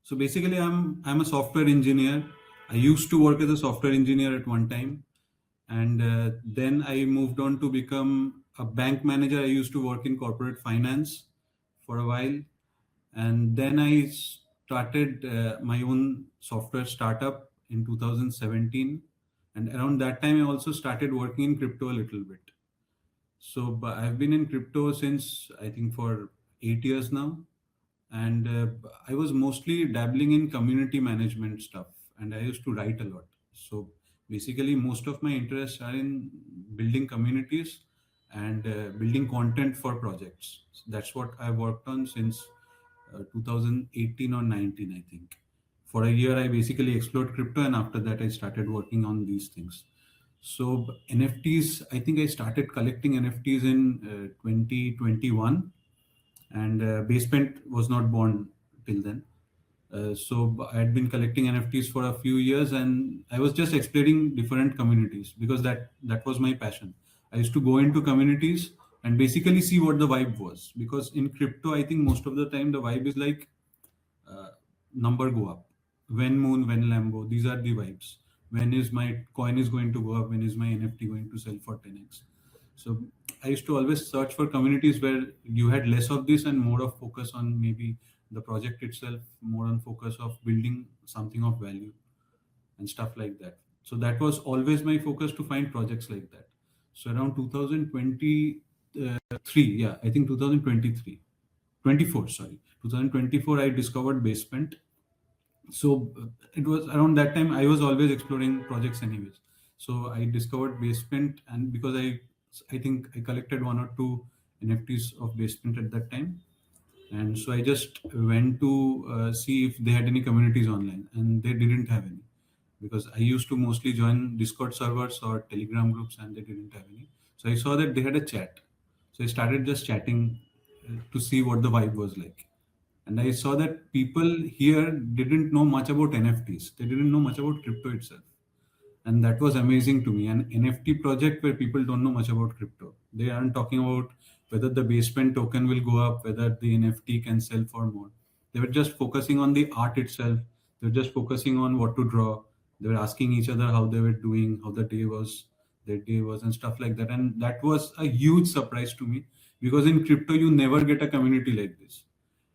So basically, I'm a software engineer. I used to work as a software engineer at one time, and then I moved on to become a bank manager. I used to work in corporate finance for a while, and then I started my own software startup in 2017. And around that time, I also started working in crypto a little bit. So I've been in crypto since I think for 8 years now, and I was mostly dabbling in community management stuff, and I used to write a lot. So basically, most of my interests are in building communities and building content for projects. So that's what I worked on since 2018 or 19, I think. For a year, I basically explored crypto, and after that, I started working on these things. So NFTs, I think I started collecting NFTs in 2021, and Basepaint was not born till then. So I had been collecting NFTs for a few years, and I was just exploring different communities because that was my passion. I used to go into communities and basically see what the vibe was. Because in crypto, I think most of the time the vibe is like uh, number go up, when moon, when Lambo. These are the vibes. When is my coin is going to go up? When is my NFT going to sell for 10x? So I used to always search for communities where you had less of this and more of focus on maybe the project itself, more on focus of building something of value and stuff like that. So that was always my focus, to find projects like that. So around 2023, yeah, I think 2023, 24, sorry, 2024, I discovered Basement. So it was around that time I was always exploring projects anyways. So I discovered Basement, and because I think I collected one or two NFTs of Basement at that time, and so I just went to see if they had any communities online, and they didn't have any, because I used to mostly join Discord servers or Telegram groups, and they didn't have any. So I saw that they had a chat, so I started just chatting to see what the vibe was like. And I saw that people here didn't know much about NFTs. They didn't know much about crypto itself. And that was amazing to me. An NFT project where people don't know much about crypto. They aren't talking about whether the basement token will go up, whether the NFT can sell for more. They were just focusing on the art itself. They were just focusing on what to draw. They were asking each other how they were doing, how the day was, their day was, and stuff like that. And that was a huge surprise to me, because in crypto, you never get a community like this.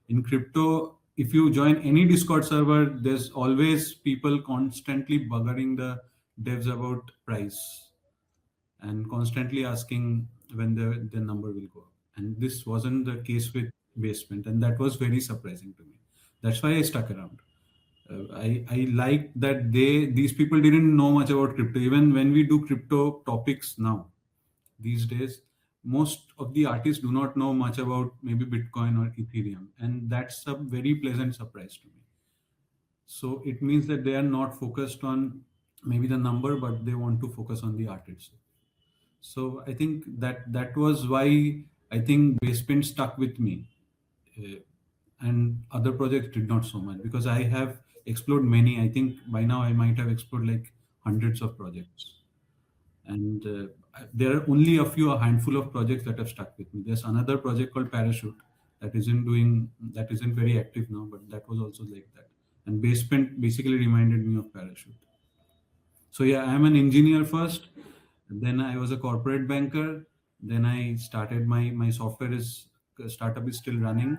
In crypto, if you join any Discord server, there's always people constantly buggering the devs about price, and constantly asking when the number will go up. And this wasn't the case with Basement, and that was very surprising to me. That's why I stuck around. I like that these people didn't know much about crypto. Even when we do crypto topics now, these days, most of the artists do not know much about maybe Bitcoin or Ethereum, and that's a very pleasant surprise to me. So it means that they are not focused on maybe the number, but they want to focus on the art itself. So I think that was why I think Basement stuck with me, uh, and other projects did not so much, because I have explored many. I think by now I might have explored like hundreds of projects, and there are only a handful of projects that have stuck with me. There's another project called Parachute that isn't very active now, but that was also like that. And Basement basically reminded me of Parachute. So yeah, I'm an engineer first, then I was a corporate banker, then I started my software is startup is still running,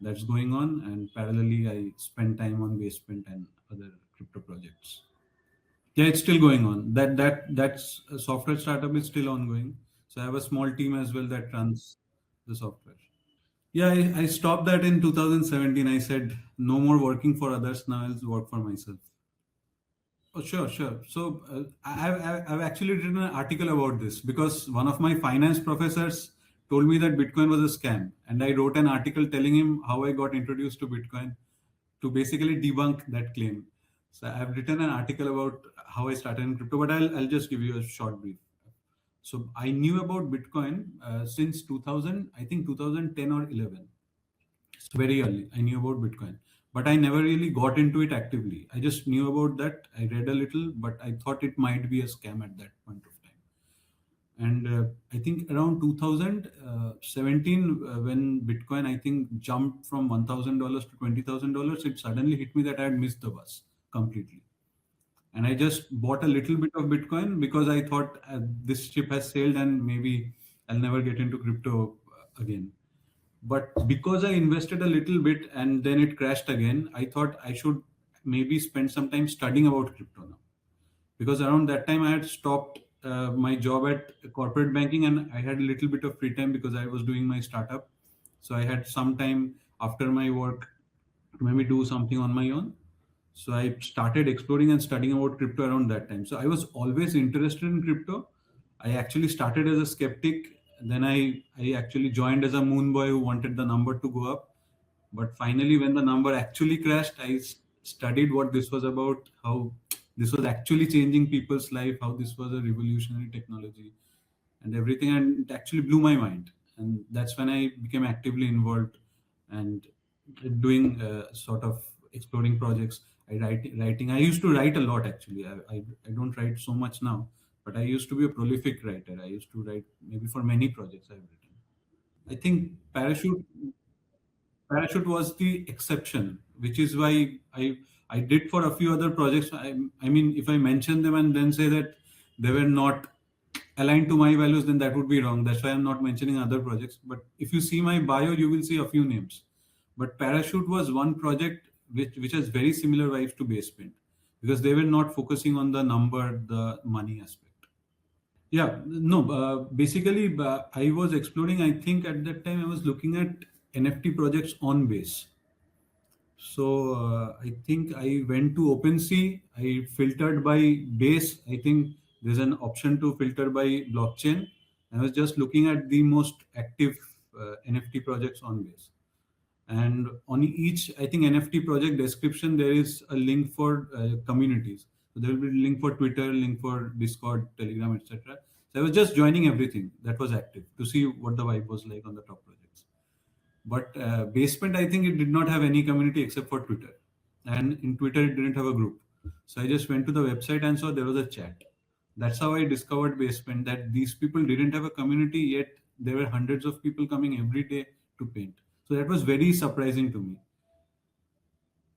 that's going on, and parallelly I spend time on Basement and other crypto projects. Yeah, it's still going on. That's a software startup is still ongoing. So I have a small team as well that runs the software. Yeah, I stopped that in 2017. I said no more working for others. Now I'll work for myself. Oh, sure, sure. So I've actually written an article about this, because one of my finance professors told me that Bitcoin was a scam, and I wrote an article telling him how I got introduced to Bitcoin, to basically debunk that claim. So I've written an article about how I started in crypto, but I'll just give you a short brief. So I knew about Bitcoin since 2000, I think 2010 or 11. So very early, I knew about Bitcoin, but I never really got into it actively. I just knew about that. I read a little, but I thought it might be a scam at that point of time. And I think around 2017, when Bitcoin, I think, jumped from $1,000 to $20,000, it suddenly hit me that I had missed the bus completely. And I just bought a little bit of Bitcoin because I thought this ship has sailed and maybe I'll never get into crypto again. But because I invested a little bit and then it crashed again, I thought I should maybe spend some time studying about crypto now. Because around that time I had stopped my job at corporate banking and I had a little bit of free time because I was doing my startup. So I had some time after my work to maybe do something on my own. So I started exploring and studying about crypto around that time. So I was always interested in crypto. I actually started as a skeptic. Then I actually joined as a moon boy who wanted the number to go up. But finally, when the number actually crashed, studied what this was about, how this was actually changing people's life, how this was a revolutionary technology and everything. And it actually blew my mind. And that's when I became actively involved and doing sort of exploring projects. Writing. I used to write a lot actually. I don't write so much now, but I used to be a prolific writer. I used to write maybe for many projects I've written. I think parachute was the exception, which is why I did for a few other projects. I mean, if I mention them and then say that they were not aligned to my values, then that would be wrong. That's why I'm not mentioning other projects. But if you see my bio, you will see a few names. But Parachute was one project which has very similar vibes to Basepaint because they were not focusing on the number, the money aspect. Yeah, no, basically, I was exploring. I think at that time I was looking at NFT projects on Base. So I think I went to OpenSea. I filtered by base. I think there's an option to filter by blockchain. I was just looking at the most active NFT projects on base. And on each, I think NFT project description, there is a link for communities. So there will be a link for Twitter, link for Discord, Telegram, etc. So I was just joining everything that was active to see what the vibe was like on the top projects. But Basement, I think it did not have any community except for Twitter. And in Twitter, it didn't have a group. So I just went to the website and saw there was a chat. That's how I discovered Basement, that these people didn't have a community, yet there were hundreds of people coming every day to paint. So that was very surprising to me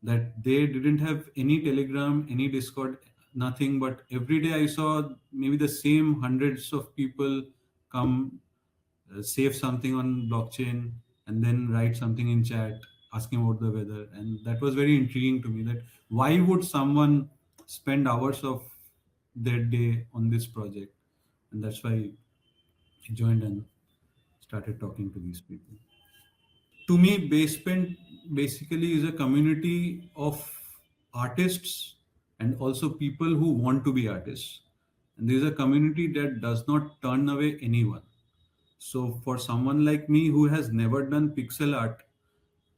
that they didn't have any Telegram, any Discord, nothing. But every day I saw maybe the same hundreds of people come, save something on blockchain, and then write something in chat asking about the weather. And that was very intriguing to me, that why would someone spend hours of their day on this project? And that's why I joined and started talking to these people. To me, Basement basically is a community of artists and also people who want to be artists. And there's a community that does not turn away anyone. So for someone like me who has never done pixel art,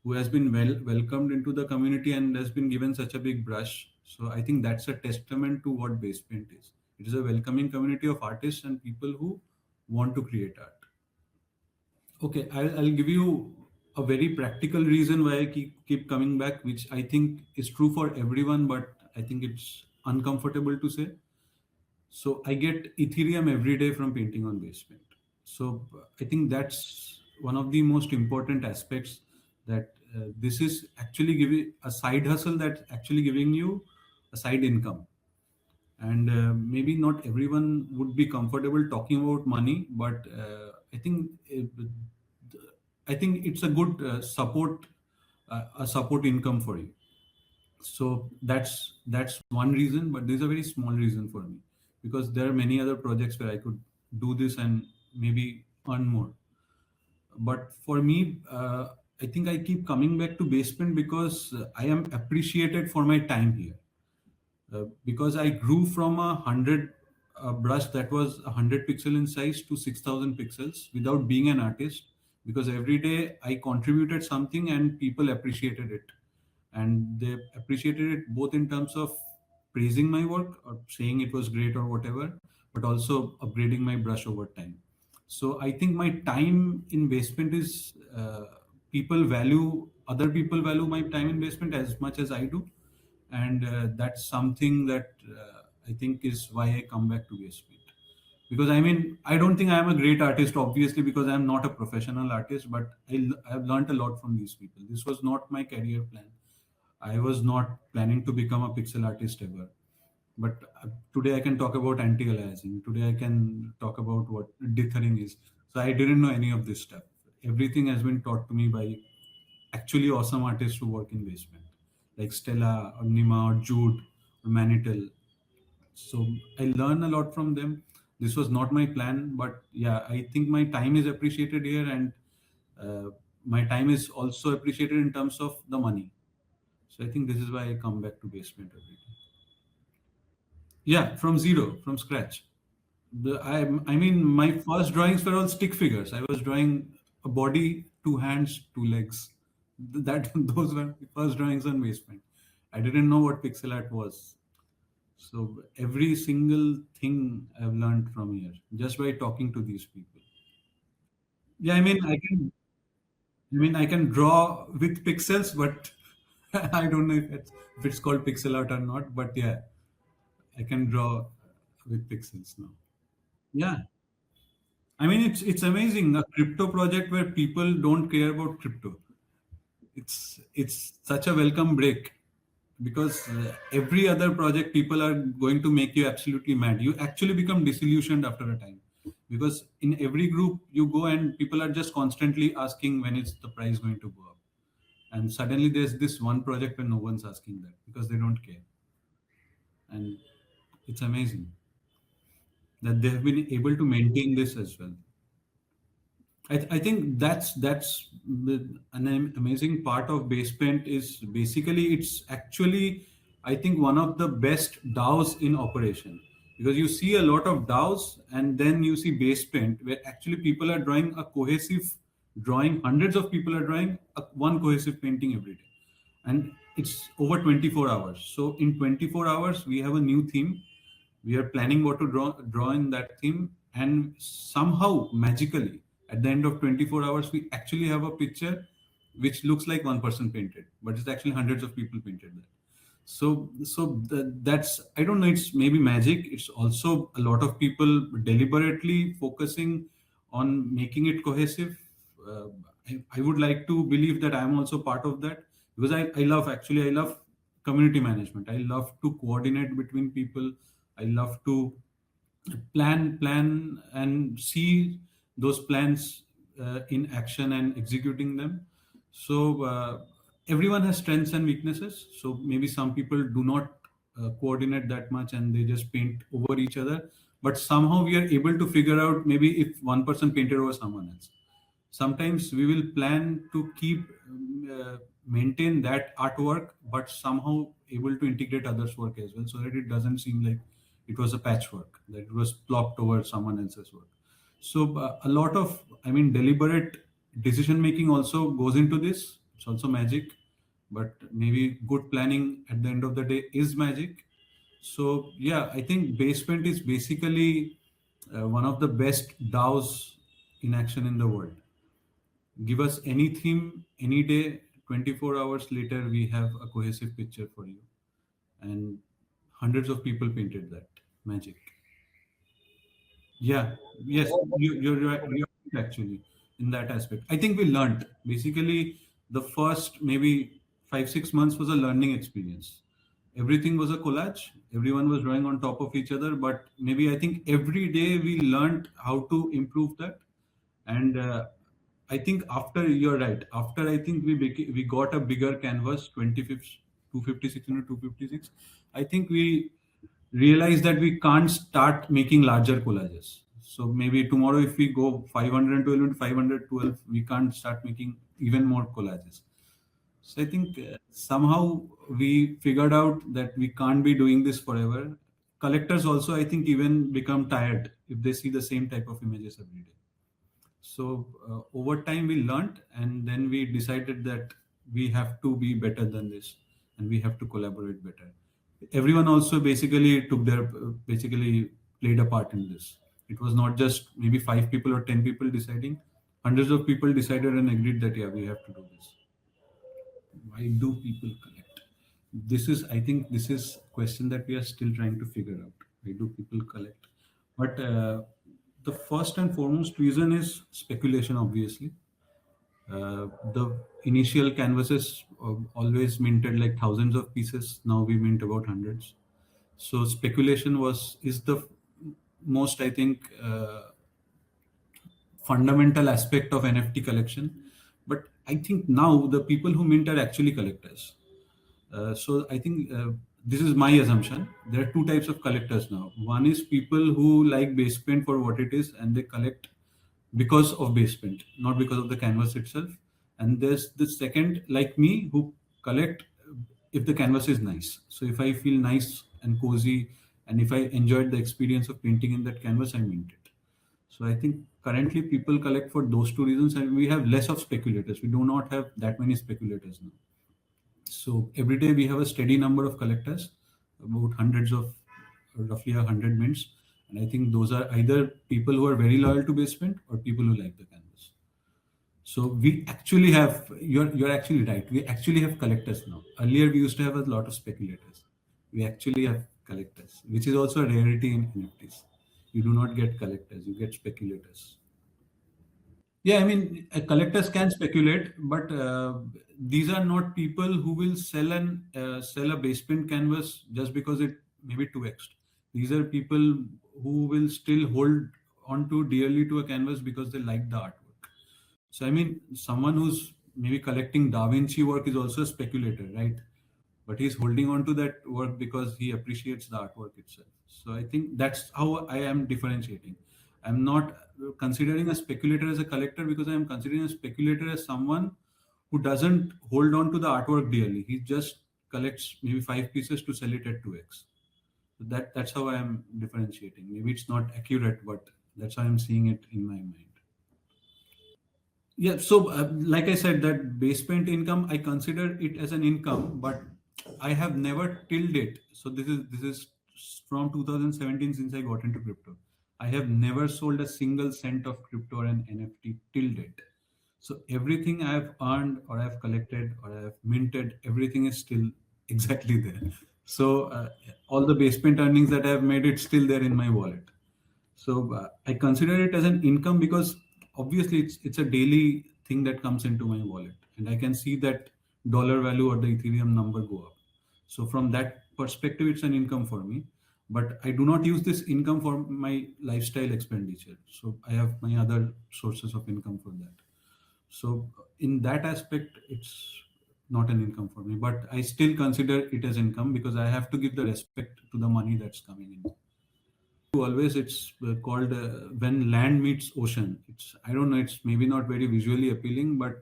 who has been welcomed into the community and has been given such a big brush, so I think that's a testament to what Basepaint is. It is a welcoming community of artists and people who want to create art. Okay, I'll give you a very practical reason why I keep coming back, which I think is true for everyone, but I think it's uncomfortable to say. So I get Ethereum every day from painting on Basepaint. So I think that's one of the most important aspects, that this is actually giving a side hustle that's actually giving you a side income. And maybe not everyone would be comfortable talking about money, but I think it's a good a support income for you. So that's one reason, but there's a very small reason for me, because there are many other projects where I could do this and maybe earn more. But for me, I think I keep coming back to Basement because I am appreciated for my time here. Because I grew from a brush that was 100 pixel in size to 6,000 pixels without being an artist, because every day I contributed something and people appreciated it, and they appreciated it both in terms of praising my work or saying it was great or whatever, but also upgrading my brush over time. So I think my time in Basement is people value other people value my time in Basement as much as I do, and that's something that I think is why I come back to Basement. Because I mean, I don't think I am a great artist, obviously, because I am not a professional artist, but I've learned a lot from these people. This was not my career plan. I was not planning to become a pixel artist ever. But today I can talk about anti-aliasing. Today I can talk about what dithering is. So I didn't know any of this stuff. Everything has been taught to me by actually awesome artists who work in basement, like Stella or Nima or Jude or Manitel. So I learn a lot from them. This was not my plan, but yeah, I think my time is appreciated here, and uh, my time is also appreciated in terms of the money. So I think this is why I come back to basement every day. Yeah, from zero, from scratch. I mean, my first drawings were all stick figures. I was drawing a body, two hands, two legs. That those were the first drawings on basement. I didn't know what pixel art was. So every single thing I've learned from here just by talking to these people. Yeah, I mean, I can draw with pixels, but I don't know if it's called pixel art or not. But yeah, I can draw with pixels now. Yeah, I mean, it's amazing, a crypto project where people don't care about crypto. It's such a welcome break, because every other project people are going to make you absolutely mad. You actually become disillusioned after a time, because in every group you go and people are just constantly asking when is the price going to go up, and suddenly there's this one project where no one's asking that because they don't care. And it's amazing that they have been able to maintain this as well. I think that's an amazing part of Basepaint is basically it's actually, I think, one of the best DAOs in operation, because you see a lot of DAOs and then you see Basepaint where actually people are drawing a cohesive drawing. Hundreds of people are drawing one cohesive painting every day, and it's over 24 hours. So in 24 hours we have a new theme. We are planning what to draw in that theme, and somehow magically at the end of 24 hours we actually have a picture which looks like one person painted, but it's actually hundreds of people painted that. That's, I don't know, it's maybe magic. It's also a lot of people deliberately focusing on making it cohesive. uh, I would like to believe that I'm also part of that, because I love community management. I love to coordinate between people. I love to plan and see those plans in action and executing them. So everyone has strengths and weaknesses. So maybe some people do not coordinate that much and they just paint over each other, but somehow we are able to figure out maybe if one person painted over someone else. Sometimes we will plan to keep maintain that artwork, but somehow able to integrate others work as well, so that it doesn't seem like it was a patchwork, that it was plopped over someone else's work. So a lot of, I mean, deliberate decision making also goes into this. It's also magic, but maybe good planning at the end of the day is magic. So yeah, I think Basement is basically one of the best DAOs in action in the world. Give us any theme, any day, 24 hours later, we have a cohesive picture for you. And hundreds of people painted that. Magic. Yeah, yes, you're right, you're right, actually, in that aspect. I think we learned. Basically, the first maybe 5, 6 months was a learning experience. Everything was a collage. Everyone was drawing on top of each other. But maybe I think every day we learned how to improve that. And I think after, you're right, after I think we got a bigger canvas, 25, 256 into 256. I think we realized that we can't start making larger collages. So maybe tomorrow, if we go 512 into 512, we can't start making even more collages. So I think somehow we figured out that we can't be doing this forever. Collectors also, I think, even become tired if they see the same type of images every day. So over time, we learned, and then we decided that we have to be better than this, and we have to collaborate better. Everyone also basically basically played a part in this. It was not just maybe 5 people or 10 people deciding. Hundreds of people decided and agreed that yeah, we have to do this. Why do people collect? This is, I think, this is question that we are still trying to figure out. Why do people collect? But The first and foremost reason is speculation, obviously. The initial canvases always minted like thousands of pieces. Now we mint about hundreds. So speculation was is the most, I think, fundamental aspect of NFT collection. But I think now the people who mint are actually collectors. So I think this is my assumption. There are two types of collectors now. One is people who like base paint for what it is and they collect because of base paint, not because of the canvas itself. And there's the second, like me, who collect if the canvas is nice. So if I feel nice and cozy, and if I enjoyed the experience of painting in that canvas, I mint it. So I think currently people collect for those two reasons, and we have less of speculators. We do not have that many speculators now. So every day we have a steady number of collectors, about hundreds of, roughly 100 mints. And I think those are either people who are very loyal to basement or people who like the canvas. So we actually have, you're actually right. We actually have collectors now. Earlier we used to have a lot of speculators. We actually have collectors, which is also a rarity in NFTs. You do not get collectors, you get speculators. Yeah, I mean, collectors can speculate, but these are not people who will sell a basement canvas just because it maybe 2x. These are people who will still hold on to dearly to a canvas because they like the artwork. So I mean, someone who's maybe collecting Da Vinci work is also a speculator, right? But he's holding on to that work because he appreciates the artwork itself. So I think that's how I am differentiating. I'm not considering a speculator as a collector because I am considering a speculator as someone who doesn't hold on to the artwork dearly. He just collects maybe 5 pieces to sell it at 2x. So that's how I am differentiating. Maybe it's not accurate, but that's how I'm seeing it in my mind. Yeah, so like I said, that base paint income, I consider it as an income, but I have never tilled it. So this is from 2017 since I got into crypto. I have never sold a single cent of crypto or an NFT till date. So everything I've earned or I've collected or I've minted, everything is still exactly there. So all the basement earnings that I've made, it's still there in my wallet. So I consider it as an income because obviously it's a daily thing that comes into my wallet, and I can see that dollar value or the Ethereum number go up. So from that perspective, it's an income for me. But I do not use this income for my lifestyle expenditure. So I have my other sources of income for that. So in that aspect, it's not an income for me. But I still consider it as income because I have to give the respect to the money that's coming in. Always it's called when land meets ocean. It's, I don't know, it's maybe not very visually appealing, but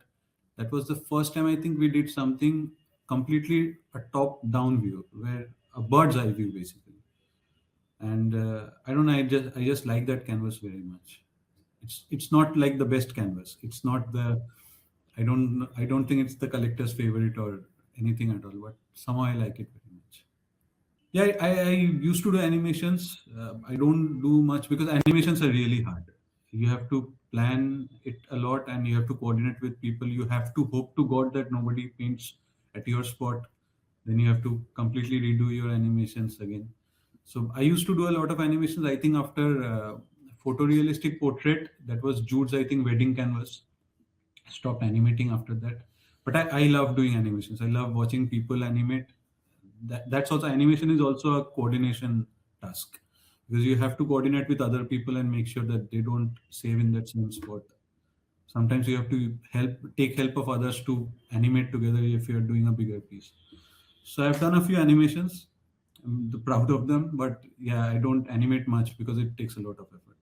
that was the first time I think we did something completely a top down view, where a bird's eye view basically. And I don't know, I just like that canvas very much. It's not like the best canvas, it's not the, I don't think it's the collector's favorite or anything at all, but somehow I like it very much. Yeah, I used to do animations. I don't do much because animations are really hard. You have to plan it a lot and you have to coordinate with people. You have to hope to God that nobody paints at your spot. Then you have to completely redo your animations again. So I used to do a lot of animations. I think after photorealistic portrait, that was Jude's, I think, wedding canvas. Stopped animating after that. But I love doing animations. I love watching people animate. That's also, animation is also a coordination task because you have to coordinate with other people and make sure that they don't save in that same spot. Sometimes you have to take help of others to animate together if you're doing a bigger piece. So I've done a few animations. I'm proud of them, but yeah, I don't animate much because it takes a lot of effort.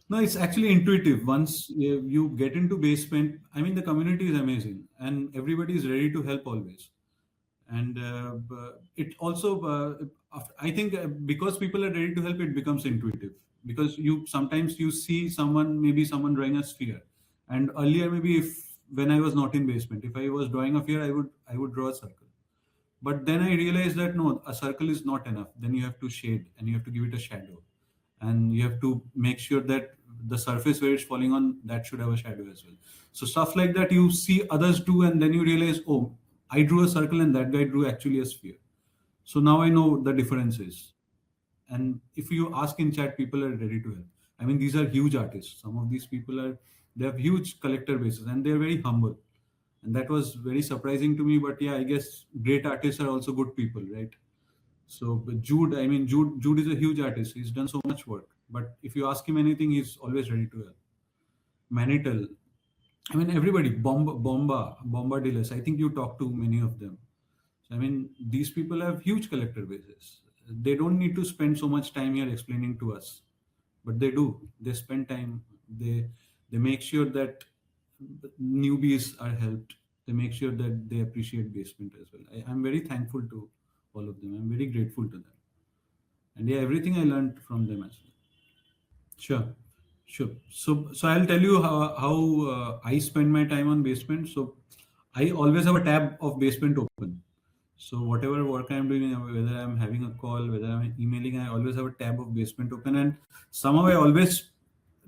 No, it's actually intuitive. Once you get into basement, I mean, the community is amazing and everybody is ready to help always. And it also, I think, because people are ready to help, it becomes intuitive. Because you sometimes you see someone, maybe someone drawing a sphere, and earlier maybe if when I was not in basement, if I was drawing a sphere, I would draw a circle. But then I realized that no, a circle is not enough. Then you have to shade and you have to give it a shadow. And you have to make sure that the surface where it's falling on, that should have a shadow as well. So stuff like that you see others do, and then you realize, oh, I drew a circle and that guy drew actually a sphere. So now I know the differences. And if you ask in chat, people are ready to help. I mean, these are huge artists. Some of these people are, they have huge collector bases and they're very humble. And that was very surprising to me. But yeah, I guess great artists are also good people, right? So, but Jude, I mean, Jude is a huge artist. He's done so much work. But if you ask him anything, he's always ready to help. Manitel, I mean, everybody, Bombadillas. I think you talk to many of them. I mean, these people have huge collector bases. They don't need to spend so much time here explaining to us, but they do. They spend time. They make sure that newbies are helped. They make sure that they appreciate basement as well. I'm very thankful to all of them. I'm very grateful to them. And yeah, everything I learned from them as well. Sure, sure. So I'll tell you how I spend my time on basement. So I always have a tab of basement open. So whatever work I'm doing, whether I'm having a call, whether I'm emailing, I always have a tab of basement open, and somehow I always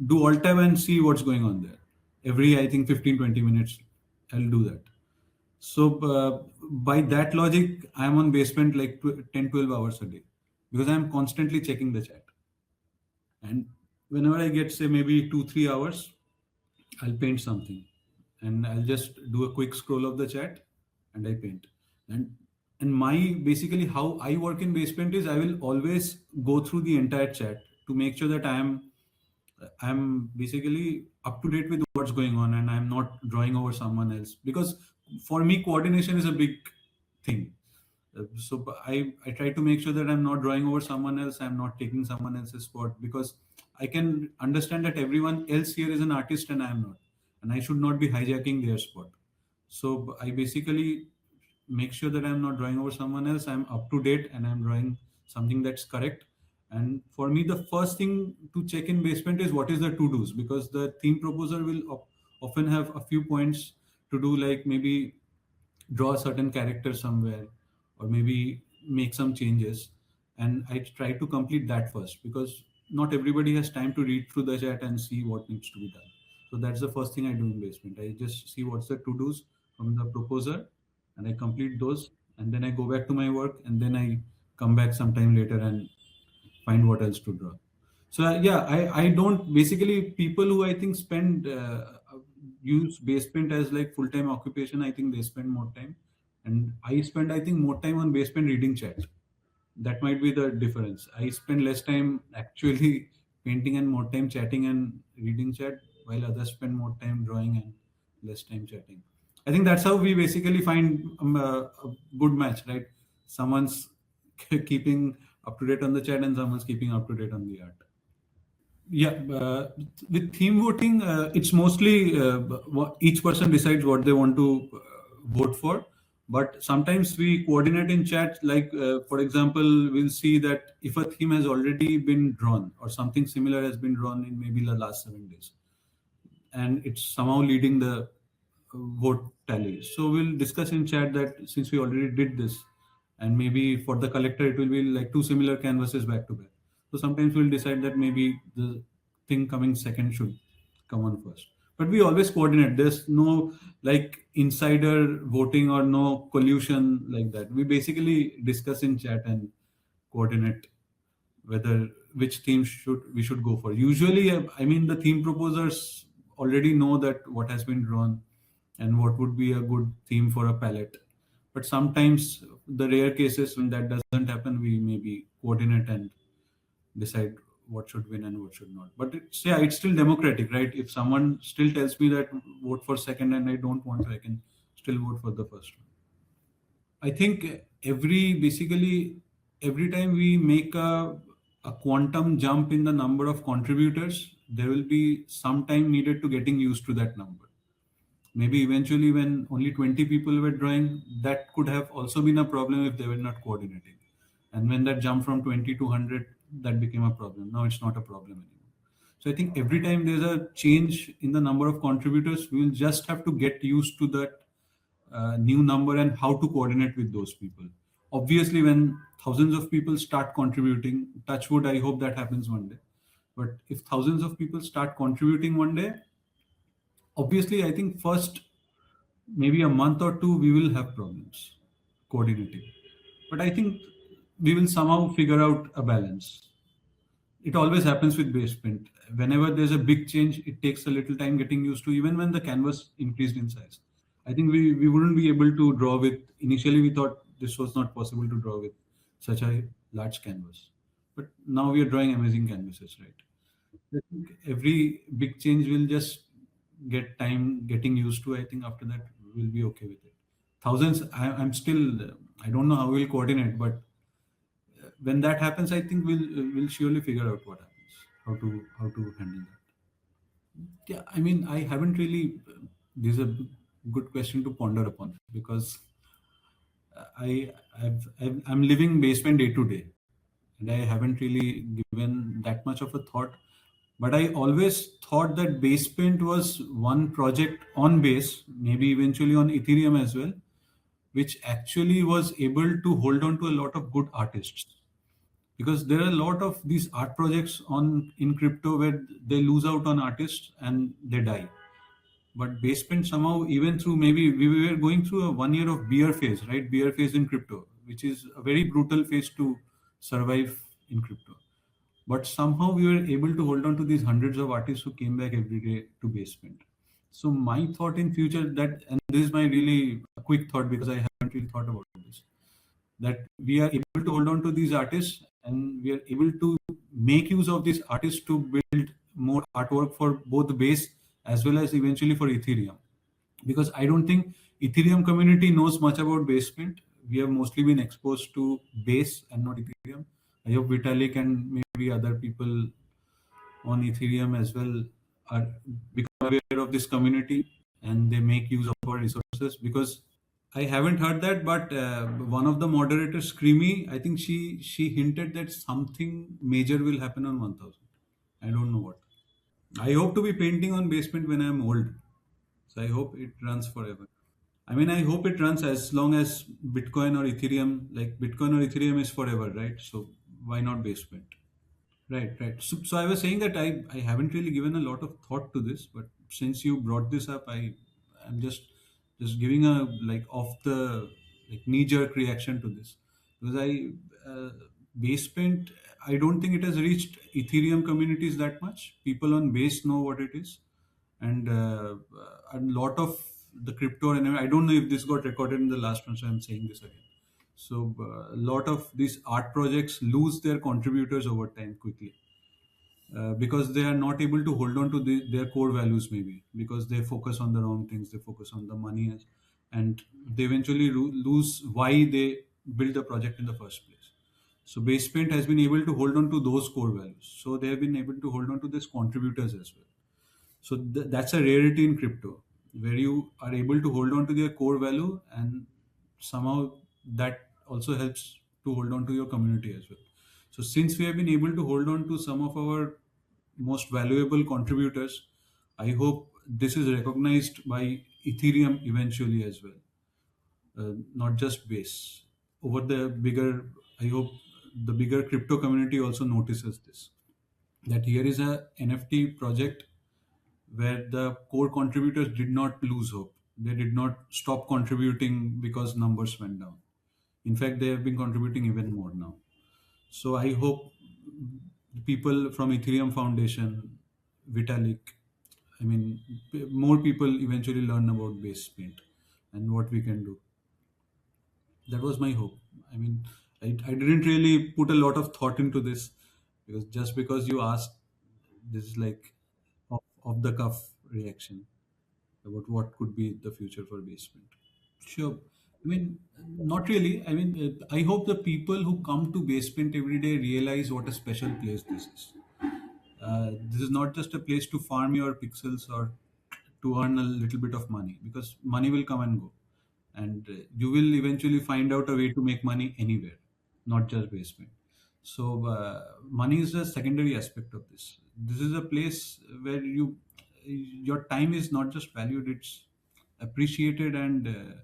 do alt tab and see what's going on there. Every, I think, 15-20 minutes, I'll do that. So by that logic, I'm on basement like 10-12 hours a day because I'm constantly checking the chat. And whenever I get, say, maybe 2-3 hours, I'll paint something, and I'll just do a quick scroll of the chat, and I paint. And my basically how I work in Basepaint is I will always go through the entire chat to make sure that I'm basically up to date with what's going on, and I'm not drawing over someone else, because for me coordination is a big thing. So I try to make sure that I'm not drawing over someone else. I'm not taking someone else's spot, because I can understand that everyone else here is an artist and I am not, and I should not be hijacking their spot. So I basically make sure that I'm not drawing over someone else. I'm up to date and I'm drawing something that's correct. And for me, the first thing to check in Basement is what is the to dos, because the theme proposer will often have a few points to do, like maybe draw a certain character somewhere, or maybe make some changes. And I try to complete that first, because not everybody has time to read through the chat and see what needs to be done. So that's the first thing I do in Basement. I just see what's the to dos from the proposer, and I complete those, and then I go back to my work, and then I come back sometime later and find what else to draw. So yeah, I don't, basically, people who I think spend use Basepaint as like full time occupation, I think they spend more time, and I spend, I think, more time on Basepaint reading chat. That might be the difference. I spend less time actually painting and more time chatting and reading chat, while others spend more time drawing and less time chatting. I think that's how we basically find a good match, right? Someone's keeping up to date on the chat and someone's keeping up to date on the art. Yeah, with theme voting, it's mostly each person decides what they want to vote for. But sometimes we coordinate in chat. Like, for example, we'll see that if a theme has already been drawn or something similar has been drawn in maybe the last 7 days, and it's somehow leading the vote tally. So we'll discuss in chat that since we already did this, and maybe for the collector it will be like two similar canvases back to back. So sometimes we'll decide that maybe the thing coming second should come on first. But we always coordinate. There's no like insider voting or no collusion like that. We basically discuss in chat and coordinate whether which theme should we should go for. Usually, I mean, the theme proposers already know that what has been drawn and what would be a good theme for a palette. But sometimes, the rare cases when that doesn't happen, we maybe coordinate and decide what should win and what should not. But it's, yeah, it's still democratic, right? If someone still tells me that vote for second and I don't want to, I can still vote for the first one. I think every time we make a quantum jump in the number of contributors, there will be some time needed to getting used to that number. Maybe eventually, when only 20 people were drawing, that could have also been a problem if they were not coordinating. And when that jumped from 20 to 100, that became a problem. Now it's not a problem anymore. So I think every time there's a change in the number of contributors, we will just have to get used to that new number and how to coordinate with those people. Obviously, when thousands of people start contributing, touch wood, I hope that happens one day. But if thousands of people start contributing one day, obviously, I think first maybe a month or two we will have problems coordinating. But I think we will somehow figure out a balance. It always happens with base paint. Whenever there's a big change, it takes a little time getting used to, even when the canvas increased in size. I think we wouldn't be able to draw with, initially we thought this was not possible to draw with such a large canvas. But now we are drawing amazing canvases, right? I think every big change will just get time getting used to. I think after that we'll be okay with it. Thousands, I'm still, I don't know how we'll coordinate, but when that happens, I think we'll surely figure out what happens, how to handle that. Yeah, I mean, I haven't really. This is a good question to ponder upon because I'm living basement day to day, and I haven't really given that much of a thought. But I always thought that Basepaint was one project on base, maybe eventually on Ethereum as well, which actually was able to hold on to a lot of good artists. Because there are a lot of these art projects on in crypto where they lose out on artists and they die. But Basement somehow, even through, maybe we were going through a 1 year of bear phase, right? Bear phase in crypto, which is a very brutal phase to survive in crypto. But somehow we were able to hold on to these hundreds of artists who came back every day to Basement. So my thought in future that, and this is my really quick thought because I haven't really thought about this, that we are able to hold on to these artists and we are able to make use of these artists to build more artwork for both base as well as eventually for Ethereum. Because I don't think Ethereum community knows much about Basement. We have mostly been exposed to base and not Ethereum. I hope Vitalik and maybe other people on Ethereum as well are become aware of this community and they make use of our resources. Because I haven't heard that, but one of the moderators, Screamy, I think she hinted that something major will happen on 1000. I don't know what. I hope to be painting on Basement when I'm old. So I hope it runs forever. I mean, I hope it runs as long as Bitcoin or Ethereum, like Bitcoin or Ethereum is forever, right? So why not Basement? Right, right. So I was saying that I haven't really given a lot of thought to this, but since you brought this up, I'm just giving a like off the like knee jerk reaction to this because Basepaint, I don't think it has reached Ethereum communities that much. People on Base know what it is, and a lot of the crypto, and I don't know if this got recorded in the last one, so I'm saying this again. So a lot of these art projects lose their contributors over time quickly because they are not able to hold on to their core values, maybe because they focus on the wrong things, they focus on the money, and they eventually lose why they build the project in the first place. So Basepaint has been able to hold on to those core values, so they have been able to hold on to these contributors as well. So that's a rarity in crypto where you are able to hold on to their core value, and somehow that also helps to hold on to your community as well. So since we have been able to hold on to some of our most valuable contributors, I hope this is recognized by Ethereum eventually as well, not just Base. Over the bigger, I hope the bigger crypto community also notices this. That here is a NFT project where the core contributors did not lose hope. They did not stop contributing because numbers went down. In fact, they have been contributing even more now. So I hope people from Ethereum Foundation, Vitalik, I mean, more people eventually learn about base paint and what we can do. That was my hope. I mean, I didn't really put a lot of thought into this because just because you asked, this is like off the cuff reaction about what could be the future for basement. Sure. I mean, not really. I mean, I hope the people who come to basement every day realize what a special place this is. This is not just a place to farm your pixels or to earn a little bit of money because money will come and go. And you will eventually find out a way to make money anywhere, not just basement. So, money is a secondary aspect of this. This is a place where your time is not just valued, it's appreciated and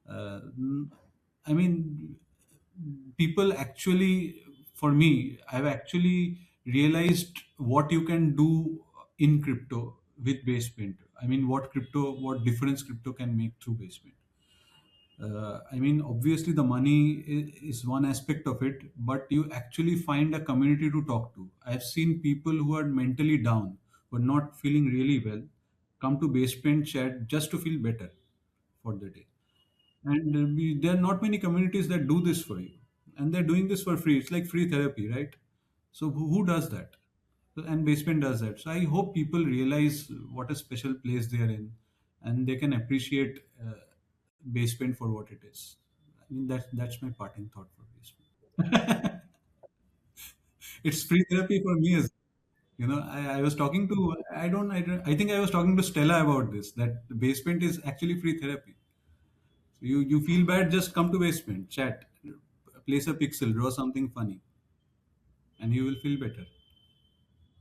mm, I mean, people actually, for me, I've actually realized what you can do in crypto with Basepaint. I mean, what difference crypto can make through Basepaint. I mean, obviously, the money is one aspect of it, but you actually find a community to talk to. I've seen people who are mentally down, who are not feeling really well, come to Basepaint chat just to feel better for the day. And there are not many communities that do this for you, and they're doing this for free. It's like free therapy, right? So who does that? And Basement does that. So I hope people realize what a special place they are in, and they can appreciate Basement for what it is. I mean, that's my parting thought for Basement. It's free therapy for me as, I was talking to, I think I was talking to Stella about this, that Basement is actually free therapy. So you feel bad, just come to Basement, chat, place a pixel, draw something funny, and you will feel better.